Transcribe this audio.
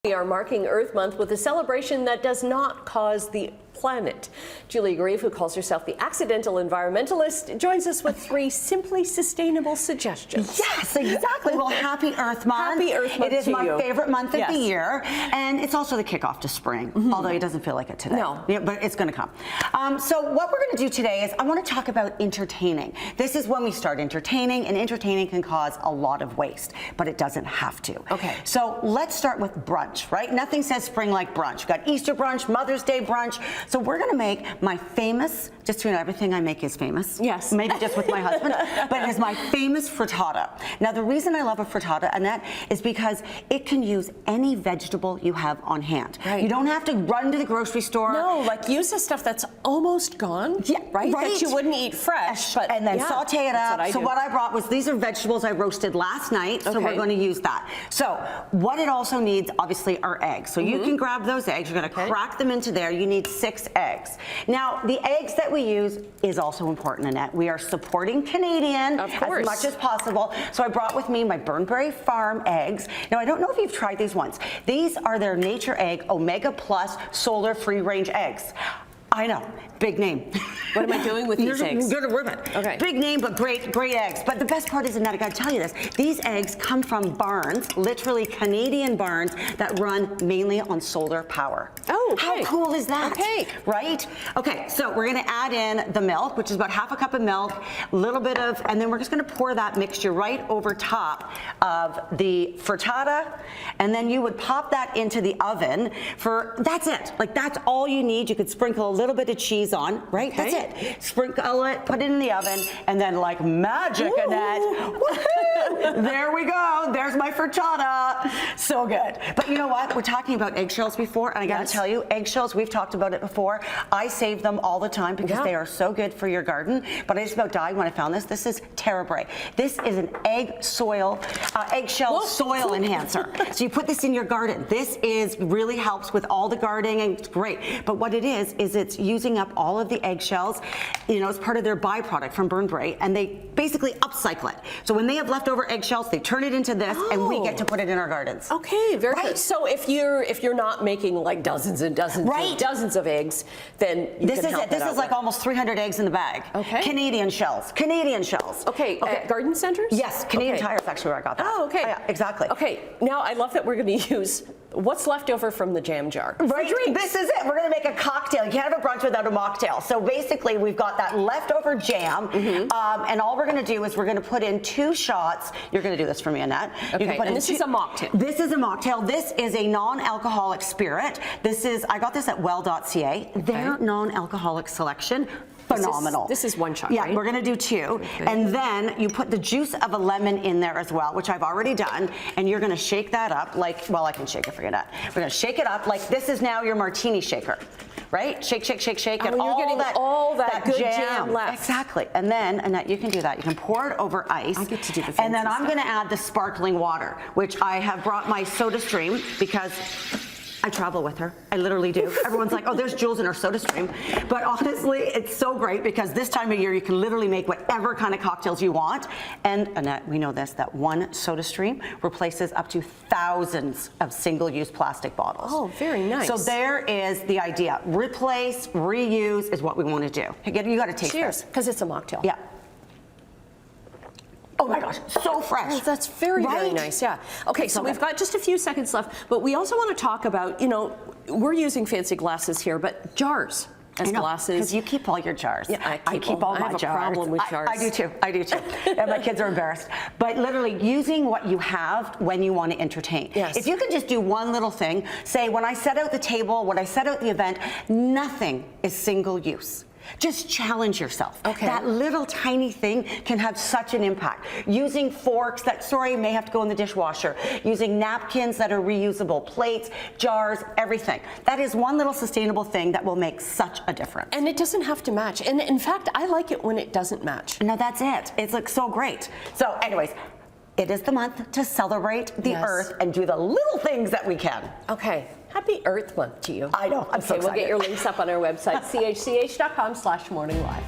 We are marking Earth Month with a celebration that does not cause the planet. Julie Grieve, who calls herself the Accidental Environmentalist, joins us with 3 simply sustainable suggestions. Yes, exactly. Well, happy Earth Month. Happy Earth Month. It is my favorite month of Yes. the year, and it's also the kickoff to spring, although it doesn't feel like it today. No. Yeah, but it's going to come. So what we're going to do today is I want to talk about entertaining. This is when we start entertaining, and entertaining can cause a lot of waste, but it doesn't have to. Okay. So let's start with brunch, right? Nothing says spring like brunch. We've got Easter brunch, Mother's Day brunch. So we're going to make my famous, just so you know, everything I make is famous. Yes. Maybe just with my husband, but it is my famous frittata. Now, the reason I love a frittata, Annette, is because it can use any vegetable you have on hand. Right. You don't have to run to the grocery store. No, like use the stuff that's almost gone, Yeah, right? right. That you wouldn't eat fresh, but and then yeah, saute it that's up. what I So do. what I brought was, these are vegetables I roasted last night, so we're Okay. going to use that. So what it also needs, obviously, are eggs. So you can grab those eggs, you're going to crack them into there. You need 6 eggs. Now, the eggs that we use is also important, Annette. We are supporting Canadian Of as course. much as possible. So I brought with me my Burnbury Farm eggs. Now, I don't know if you've tried these ones. These are their Nature Egg Omega Plus Solar Free Range eggs. I know, big name. What am I doing with these eggs? You're the ribbon. Okay. Big name, but great eggs. But the best part is, Annette, I gotta tell you this, these eggs come from barns, literally Canadian barns, that run mainly on solar power. Oh, okay. How cool is that? Okay. Right? Okay, so we're gonna add in the milk, which is about half a cup of milk, a little bit of, and then we're just gonna pour that mixture right over top of the frittata, and then you would pop that into the oven for, that's it. Like, that's all you need. You could sprinkle a little bit of cheese on, right? Okay. That's it. Sprinkle it, put it in the oven, and then like magic, Ooh. Annette, woohoo! There we go. There's my frittata. So good. But you know what? We're talking about eggshells before, and I gotta tell you, eggshells, we've talked about it before. I save them all the time because they are so good for your garden. But I just about died when I found this. This is Terrabrae. This is an eggshell soil enhancer. So you put this in your garden. This really helps with all the gardening, and it's great. But what it is it's using up all of the eggshells. You know, it's part of their byproduct from Burnbury, and they basically upcycle it. So when they have leftover eggshells, they turn it into this, and we get to put it in our gardens. Okay, very Right. good. So if you're not making like dozens and dozens and dozens of eggs, then you This can is help it. This that is out like with. almost 300 eggs in the bag. Okay. Canadian shells. Canadian shells. Okay, at garden centers? Yes, Canadian Tire is actually where I got that. Oh, okay. Yeah, exactly. Okay, now I love that we're going to use what's left over from the jam jar. Right, this is it. We're going to make a cocktail. You can't have a brunch without a mocktail. So basically, we've got that leftover jam, and all we're going to do is we're going to put in 2 shots. You're going to do this for me, Annette. Okay, and this is a mocktail. This is a mocktail. This is a non-alcoholic spirit. I got this at well.ca. Their non-alcoholic selection. Phenomenal. This is 1 shot, Yeah, right? we're gonna do 2. Okay. And then you put the juice of a lemon in there as well, which I've already done, and you're gonna shake that up like, well, I can shake it for you, Annette. We're gonna shake it up like this is now your martini shaker, right? Shake, shake, shake, shake, and you're getting all that good jam left. Exactly. And then, Annette, you can do that. You can pour it over ice. I get to do the And then fancy I'm gonna add the sparkling water, which I have brought my Soda Stream because I travel with her. I literally do. Everyone's like, oh, there's Jules in her Soda Stream. But honestly, it's so great because this time of year, you can literally make whatever kind of cocktails you want. And Annette, we know this, that 1 Soda Stream replaces up to thousands of single-use plastic bottles. Oh, very nice. So there is the idea. Replace, reuse is what we want to do. You got to taste Cheers, this. because it's a mocktail. Yeah. Oh my gosh, so fresh. Oh, that's very nice, yeah. Okay, so we've got just a few seconds left, but we also want to talk about, you know, we're using fancy glasses here, but jars as glasses. Because you keep all your jars. Yeah, I keep all I my have a jars. problem with jars. I do too. I do too. And my kids are embarrassed. But literally using what you have when you want to entertain. Yes. If you can just do one little thing, say when I set out the table, when I set out the event, nothing is single use. Just challenge yourself. Okay. That little tiny thing can have such an impact. Using forks that, may have to go in the dishwasher. Using napkins that are reusable, plates, jars, everything. That is one little sustainable thing that will make such a difference. And it doesn't have to match. And in fact, I like it when it doesn't match. No, that's it. It's like so great. So anyways, it is the month to celebrate the earth and do the little things that we can. Okay. Happy Earth Month to you. I know. I'm so excited. We'll get your links up on our website, chch.com/morninglive.